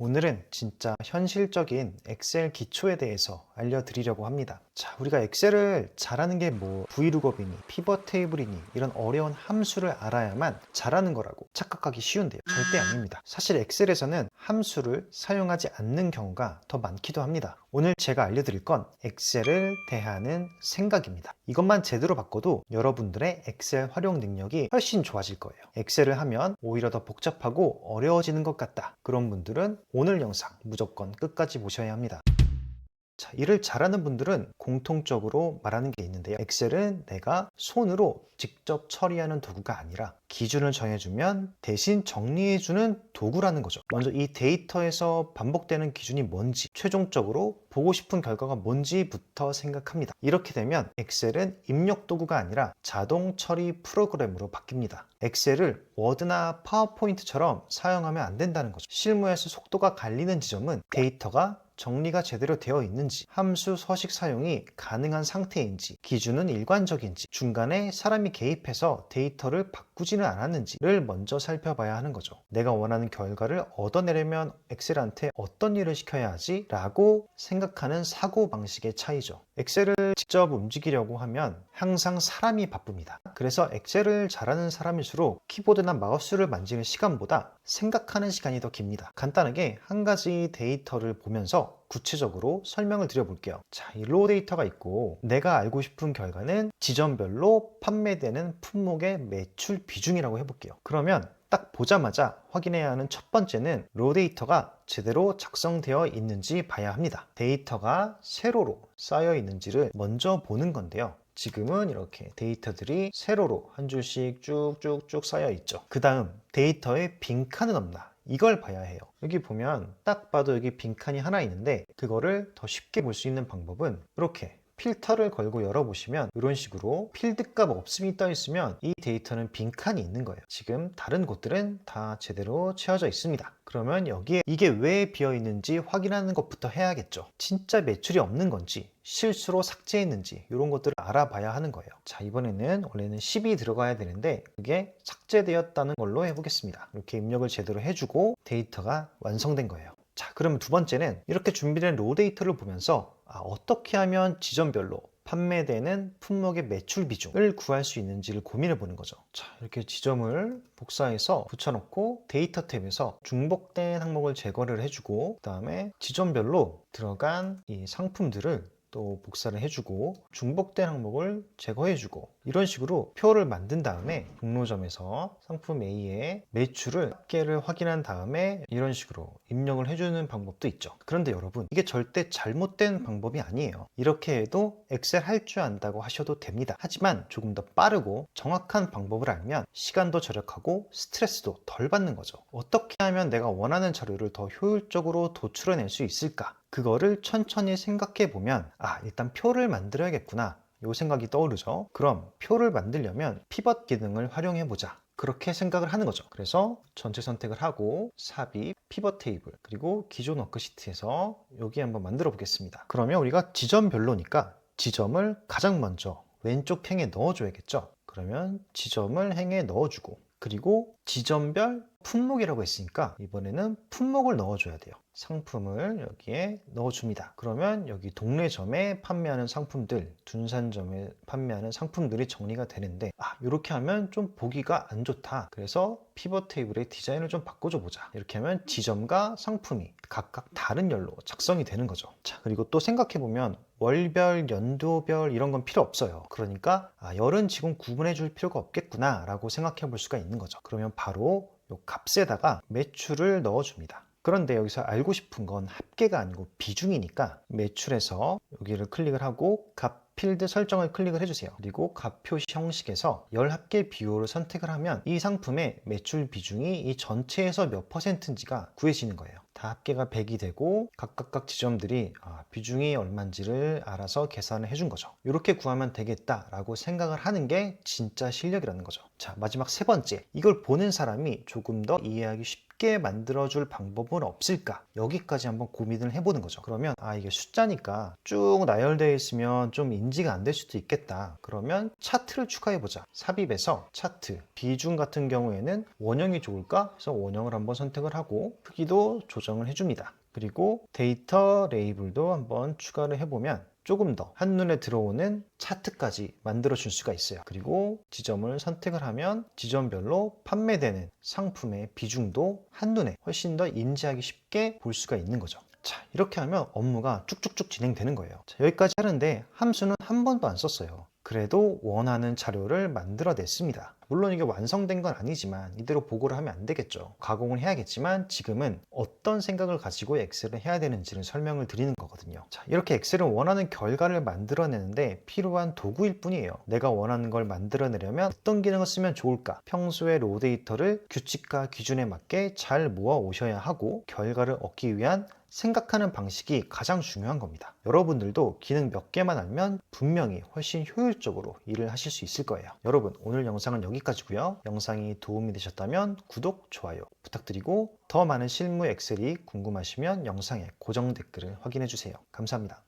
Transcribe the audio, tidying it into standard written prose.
오늘은 진짜 현실적인 엑셀 기초에 대해서 알려드리려고 합니다. 자, 우리가 엑셀을 잘하는 게 뭐 브이룩업이니 피벗 테이블이니 이런 어려운 함수를 알아야만 잘하는 거라고 착각하기 쉬운데요. 절대 아닙니다. 사실 엑셀에서는 함수를 사용하지 않는 경우가 더 많기도 합니다. 오늘 제가 알려드릴 건 엑셀을 대하는 생각입니다. 이것만 제대로 바꿔도 여러분들의 엑셀 활용 능력이 훨씬 좋아질 거예요. 엑셀을 하면 오히려 더 복잡하고 어려워지는 것 같다. 그런 분들은 오늘 영상 무조건 끝까지 보셔야 합니다. 자, 일을 잘하는 분들은 공통적으로 말하는 게 있는데요. 엑셀은 내가 손으로 직접 처리하는 도구가 아니라 기준을 정해주면 대신 정리해주는 도구라는 거죠. 먼저 이 데이터에서 반복되는 기준이 뭔지, 최종적으로 보고 싶은 결과가 뭔지부터 생각합니다. 이렇게 되면 엑셀은 입력 도구가 아니라 자동 처리 프로그램으로 바뀝니다. 엑셀을 워드나 파워포인트처럼 사용하면 안 된다는 거죠. 실무에서 속도가 갈리는 지점은 데이터가 정리가 제대로 되어 있는지, 함수 서식 사용이 가능한 상태인지, 기준은 일관적인지, 중간에 사람이 개입해서 데이터를 바꾸지는 않았는지를 먼저 살펴봐야 하는 거죠. 내가 원하는 결과를 얻어내려면 엑셀한테 어떤 일을 시켜야 하지? 라고 생각하는 사고방식의 차이죠. 엑셀을 직접 움직이려고 하면 항상 사람이 바쁩니다. 그래서 엑셀을 잘하는 사람일수록 키보드나 마우스를 만지는 시간보다 생각하는 시간이 더 깁니다. 간단하게 한 가지 데이터를 보면서 구체적으로 설명을 드려볼게요. 자, 이 로 데이터가 있고 내가 알고 싶은 결과는 지점별로 판매되는 품목의 매출 비중이라고 해볼게요. 그러면 딱 보자마자 확인해야 하는 첫 번째는 로 데이터가 제대로 작성되어 있는지 봐야 합니다. 데이터가 세로로 쌓여 있는지를 먼저 보는 건데요. 지금은 이렇게 데이터들이 세로로 한 줄씩 쭉쭉쭉 쌓여 있죠. 그 다음 데이터에 빈칸은 없나? 이걸 봐야 해요. 여기 보면 딱 봐도 여기 빈칸이 하나 있는데 그거를 더 쉽게 볼 수 있는 방법은 이렇게 필터를 걸고 열어보시면 이런 식으로 필드값 없음이 떠 있으면 이 데이터는 빈칸이 있는 거예요. 지금 다른 곳들은 다 제대로 채워져 있습니다. 그러면 여기에 이게 왜 비어 있는지 확인하는 것부터 해야겠죠. 진짜 매출이 없는 건지 실수로 삭제했는지 이런 것들을 알아봐야 하는 거예요. 자, 이번에는 원래는 10이 들어가야 되는데 그게 삭제되었다는 걸로 해보겠습니다. 이렇게 입력을 제대로 해주고 데이터가 완성된 거예요. 자, 그러면 두 번째는 이렇게 준비된 로 데이터를 보면서 어떻게 하면 지점별로 판매되는 품목의 매출 비중을 구할 수 있는지를 고민해 보는 거죠. 자, 이렇게 지점을 복사해서 붙여놓고 데이터 탭에서 중복된 항목을 제거를 해주고 그 다음에 지점별로 들어간 이 상품들을 또 복사를 해주고 중복된 항목을 제거해주고 이런 식으로 표를 만든 다음에 종로점에서 상품 A의 매출을 합계를 확인한 다음에 이런 식으로 입력을 해주는 방법도 있죠. 그런데 여러분, 이게 절대 잘못된 방법이 아니에요. 이렇게 해도 엑셀 할 줄 안다고 하셔도 됩니다. 하지만 조금 더 빠르고 정확한 방법을 알면 시간도 절약하고 스트레스도 덜 받는 거죠. 어떻게 하면 내가 원하는 자료를 더 효율적으로 도출해낼 수 있을까? 그거를 천천히 생각해 보면 일단 표를 만들어야겠구나 요 생각이 떠오르죠. 그럼 표를 만들려면 피벗 기능을 활용해 보자, 그렇게 생각을 하는 거죠. 그래서 전체 선택을 하고 삽입, 피벗 테이블, 그리고 기존 워크시트에서 여기 한번 만들어 보겠습니다. 그러면 우리가 지점별로니까 지점을 가장 먼저 왼쪽 행에 넣어줘야겠죠. 그러면 지점을 행에 넣어주고 그리고 지점별 품목이라고 했으니까 이번에는 품목을 넣어줘야 돼요. 상품을 여기에 넣어줍니다. 그러면 여기 동래점에 판매하는 상품들, 둔산점에 판매하는 상품들이 정리가 되는데 이렇게 하면 좀 보기가 안 좋다. 그래서 피벗 테이블의 디자인을 좀 바꿔줘 보자. 이렇게 하면 지점과 상품이 각각 다른 열로 작성이 되는 거죠. 자, 그리고 또 생각해보면 월별, 연도별 이런 건 필요 없어요. 그러니까 열은 지금 구분해 줄 필요가 없겠구나 라고 생각해 볼 수가 있는 거죠. 그러면 바로 이 값에다가 매출을 넣어줍니다. 그런데 여기서 알고 싶은 건 합계가 아니고 비중이니까 매출에서 여기를 클릭을 하고 값 필드 설정을 클릭을 해주세요. 그리고 값 표시 형식에서 열 합계 비율을 선택을 하면 이 상품의 매출 비중이 이 전체에서 몇 %인지가 구해지는 거예요. 다 합계가 100이 되고 각각 지점들이 비중이 얼마인지를 알아서 계산을 해준 거죠. 이렇게 구하면 되겠다라고 생각을 하는 게 진짜 실력이라는 거죠. 자, 마지막 세 번째, 이걸 보는 사람이 조금 더 이해하기 쉽게 쉽게 만들어줄 방법은 없을까? 여기까지 한번 고민을 해보는 거죠. 그러면 이게 숫자니까 쭉 나열되어 있으면 좀 인지가 안 될 수도 있겠다. 그러면 차트를 추가해보자. 삽입에서 차트, 비중 같은 경우에는 원형이 좋을까? 그래서 원형을 한번 선택을 하고 크기도 조정을 해줍니다. 그리고 데이터 레이블도 한번 추가를 해보면 조금 더 한눈에 들어오는 차트까지 만들어 줄 수가 있어요. 그리고 지점을 선택을 하면 지점별로 판매되는 상품의 비중도 한눈에 훨씬 더 인지하기 쉽게 볼 수가 있는 거죠. 자, 이렇게 하면 업무가 쭉쭉쭉 진행되는 거예요. 자, 여기까지 하는데 함수는 한 번도 안 썼어요. 그래도 원하는 자료를 만들어냈습니다. 물론 이게 완성된 건 아니지만 이대로 보고를 하면 안 되겠죠. 가공을 해야겠지만 지금은 어떤 생각을 가지고 엑셀을 해야 되는지를 설명을 드리는 거거든요. 자, 이렇게 엑셀은 원하는 결과를 만들어내는데 필요한 도구일 뿐이에요. 내가 원하는 걸 만들어내려면 어떤 기능을 쓰면 좋을까? 평소에 로 데이터를 규칙과 기준에 맞게 잘 모아 오셔야 하고 결과를 얻기 위한 생각하는 방식이 가장 중요한 겁니다. 여러분들도 기능 몇 개만 알면 분명히 훨씬 효율적으로 일을 하실 수 있을 거예요. 여러분, 오늘 영상은 여기까지고요. 영상이 도움이 되셨다면 구독, 좋아요 부탁드리고 더 많은 실무 엑셀이 궁금하시면 영상에 고정 댓글을 확인해 주세요. 감사합니다.